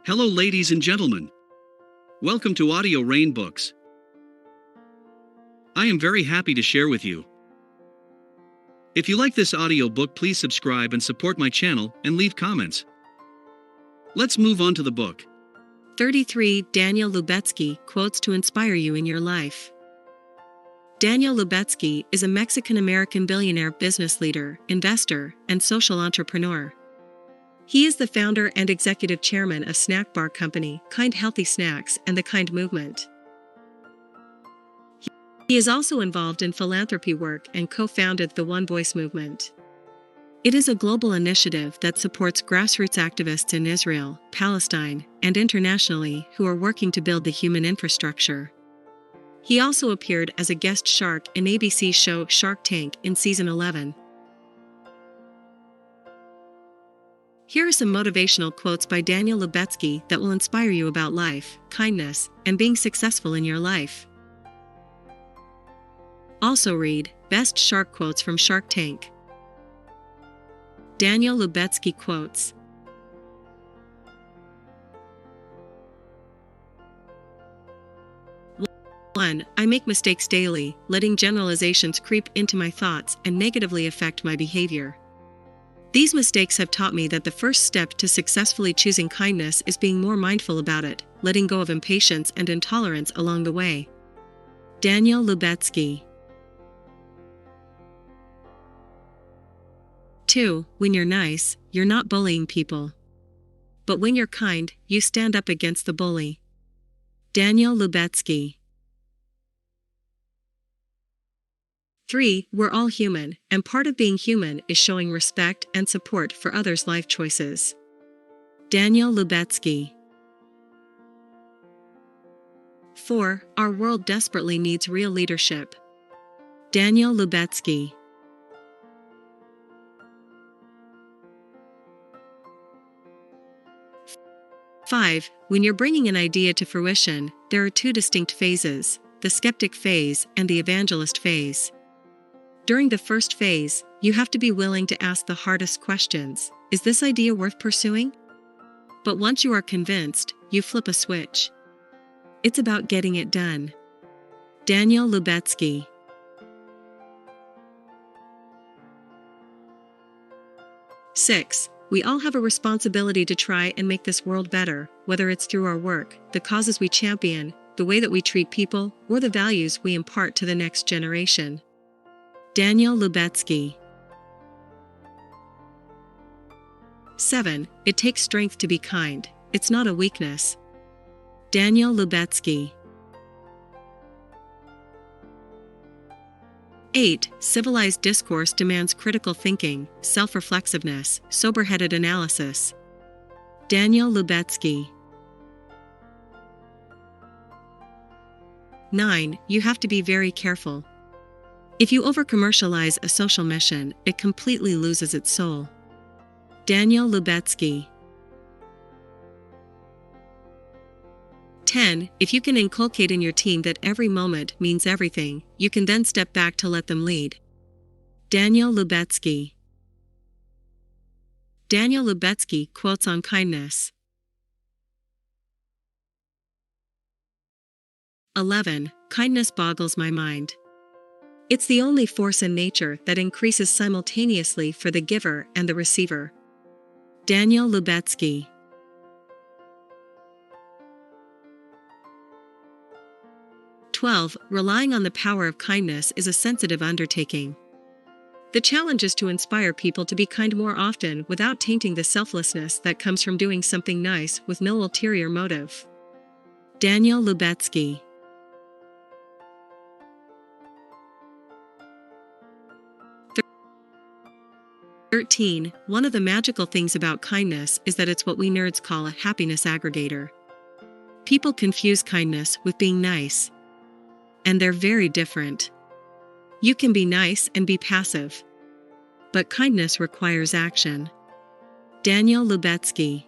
Hello, ladies and gentlemen. Welcome to Audio Rain Books. I am very happy to share with you. If you like this audiobook, please subscribe and support my channel and leave comments. Let's move on to the book. 33 Daniel Lubetzky Quotes to Inspire You in Your Life. Daniel Lubetzky is a Mexican-American billionaire business leader, investor, and social entrepreneur. He is the founder and executive chairman of snack bar company Kind Healthy Snacks and the Kind Movement. He is also involved in philanthropy work and co-founded the One Voice movement. It is a global initiative that supports grassroots activists in Israel, Palestine, and internationally who are working to build the human infrastructure. He also appeared as a guest shark in ABC's show Shark Tank in season 11. Here are some motivational quotes by Daniel Lubetzky that will inspire you about life, kindness, and being successful in your life. Also read Best Shark Quotes from Shark Tank. Daniel Lubetzky quotes. One, I make mistakes daily, letting generalizations creep into my thoughts and negatively affect my behavior. These mistakes have taught me that the first step to successfully choosing kindness is being more mindful about it, letting go of impatience and intolerance along the way. Daniel Lubetzky. 2. When you're nice, you're not bullying people. But when you're kind, you stand up against the bully. Daniel Lubetzky. 3. We're all human, and part of being human is showing respect and support for others' life choices. Daniel Lubetzky. 4. Our world desperately needs real leadership. Daniel Lubetzky. 5. When you're bringing an idea to fruition, there are two distinct phases, the skeptic phase and the evangelist phase. During the first phase, you have to be willing to ask the hardest questions. Is this idea worth pursuing? But once you are convinced, you flip a switch. It's about getting it done. Daniel Lubetzky. 6. We all have a responsibility to try and make this world better, whether it's through our work, the causes we champion, the way that we treat people, or the values we impart to the next generation. Daniel Lubetzky. 7. It takes strength to be kind. It's not a weakness. Daniel Lubetzky. 8. Civilized discourse demands critical thinking, self-reflexiveness, sober-headed analysis. Daniel Lubetzky. 9. You have to be very careful. If you over-commercialize a social mission, it completely loses its soul. Daniel Lubetzky. 10. If you can inculcate in your team that every moment means everything, you can then step back to let them lead. Daniel Lubetzky. Daniel Lubetzky quotes on kindness. 11. Kindness boggles my mind. It's the only force in nature that increases simultaneously for the giver and the receiver. Daniel Lubetzky. 12. Relying on the power of kindness is a sensitive undertaking. The challenge is to inspire people to be kind more often without tainting the selflessness that comes from doing something nice with no ulterior motive. Daniel Lubetzky. 13. One of the magical things about kindness is that it's what we nerds call a happiness aggregator. People confuse kindness with being nice. And they're very different. You can be nice and be passive. But kindness requires action. Daniel Lubetzky.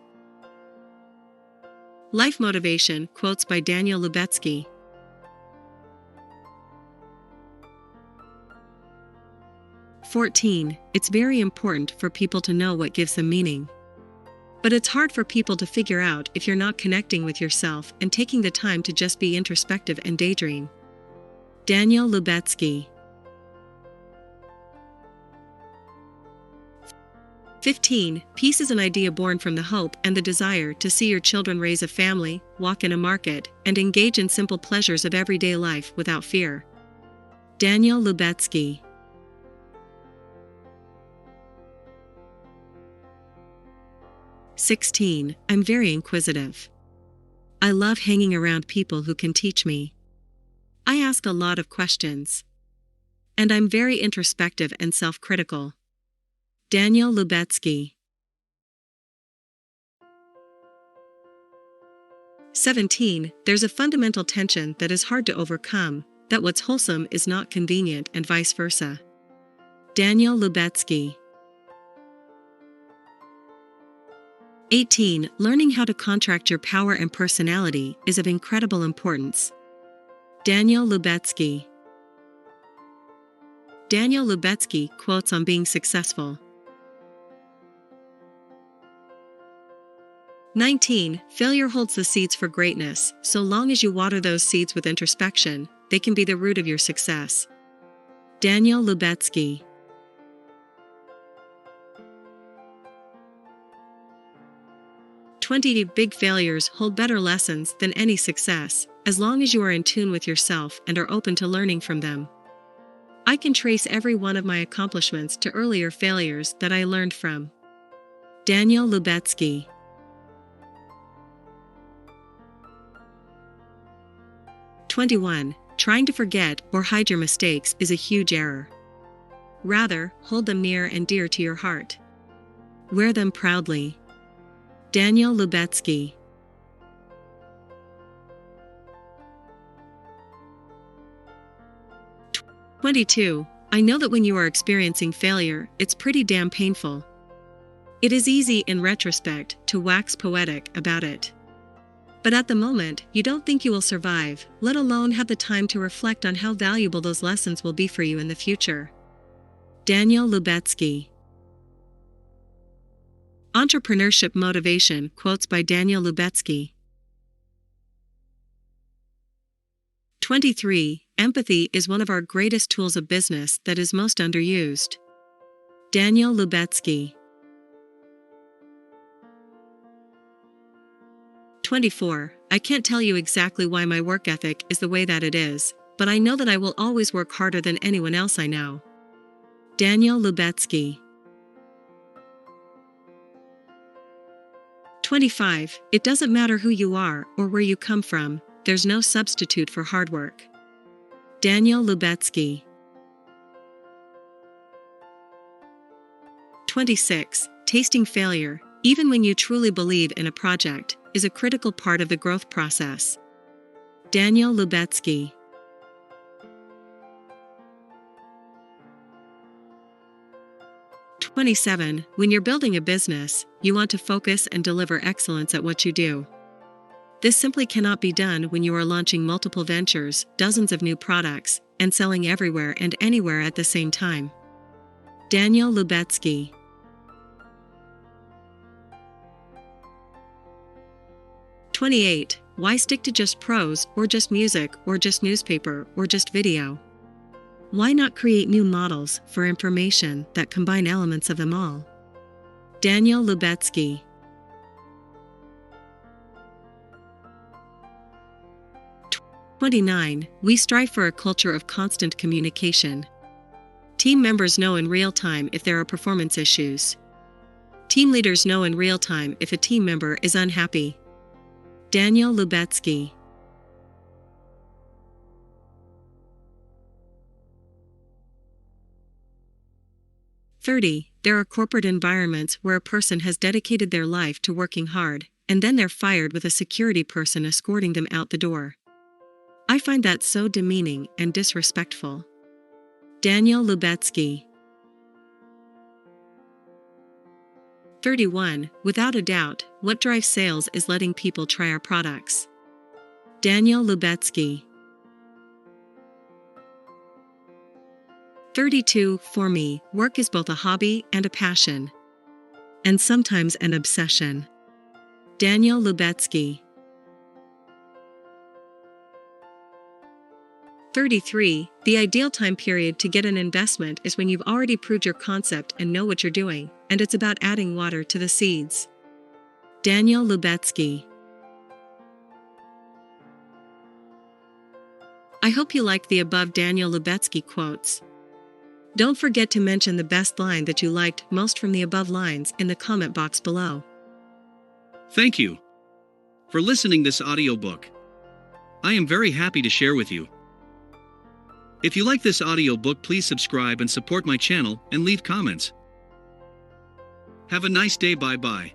Life motivation quotes by Daniel Lubetzky. 14. It's very important for people to know what gives them meaning. But it's hard for people to figure out if you're not connecting with yourself and taking the time to just be introspective and daydream. Daniel Lubetzky. 15. Peace is an idea born from the hope and the desire to see your children raise a family, walk in a market, and engage in simple pleasures of everyday life without fear. Daniel Lubetzky. 16. I'm very inquisitive. I love hanging around people who can teach me. I ask a lot of questions. And I'm very introspective and self-critical. Daniel Lubetzky. 17. There's a fundamental tension that is hard to overcome, that what's wholesome is not convenient and vice versa. Daniel Lubetzky. 18. Learning how to contract your power and personality is of incredible importance. Daniel Lubetzky. Daniel Lubetzky quotes on being successful. 19. Failure holds the seeds for greatness. So long as you water those seeds with introspection, they can be the root of your success. Daniel Lubetzky. 20. Big failures hold better lessons than any success, as long as you are in tune with yourself and are open to learning from them. I can trace every one of my accomplishments to earlier failures that I learned from. Daniel Lubetzky. 21. Trying to forget or hide your mistakes is a huge error. Rather, hold them near and dear to your heart. Wear them proudly. Daniel Lubetzky. 22. I know that when you are experiencing failure, it's pretty damn painful. It is easy in retrospect to wax poetic about it. But at the moment, you don't think you will survive, let alone have the time to reflect on how valuable those lessons will be for you in the future. Daniel Lubetzky. Entrepreneurship Motivation quotes by Daniel Lubetzky. 23. Empathy is one of our greatest tools of business that is most underused. Daniel Lubetzky. 24. I can't tell you exactly why my work ethic is the way that it is, but I know that I will always work harder than anyone else I know. Daniel Lubetzky. 25. It doesn't matter who you are or where you come from, there's no substitute for hard work. Daniel Lubetzky. 26. Tasting failure, even when you truly believe in a project, is a critical part of the growth process. Daniel Lubetzky. 27. When you're building a business, you want to focus and deliver excellence at what you do. This simply cannot be done when you are launching multiple ventures, dozens of new products, and selling everywhere and anywhere at the same time. Daniel Lubetzky. 28. Why stick to just prose, or just music, or just newspaper, or just video? Why not create new models for information that combine elements of them all? Daniel Lubetzky. 29. We strive for a culture of constant communication. Team members know in real time if there are performance issues. Team leaders know in real time if a team member is unhappy. Daniel Lubetzky. 30. There are corporate environments where a person has dedicated their life to working hard, and then they're fired with a security person escorting them out the door. I find that so demeaning and disrespectful. Daniel Lubetzky. 31. Without a doubt, what drives sales is letting people try our products. Daniel Lubetzky. 32. For me, work is both a hobby and a passion. And sometimes an obsession. Daniel Lubetzky. 33. The ideal time period to get an investment is when you've already proved your concept and know what you're doing, and it's about adding water to the seeds. Daniel Lubetzky. I hope you liked the above Daniel Lubetzky quotes. Don't forget to mention the best line that you liked most from the above lines in the comment box below. Thank you for listening this audiobook. I am very happy to share with you. If you like this audiobook, please subscribe and support my channel and leave comments. Have a nice day. Bye bye.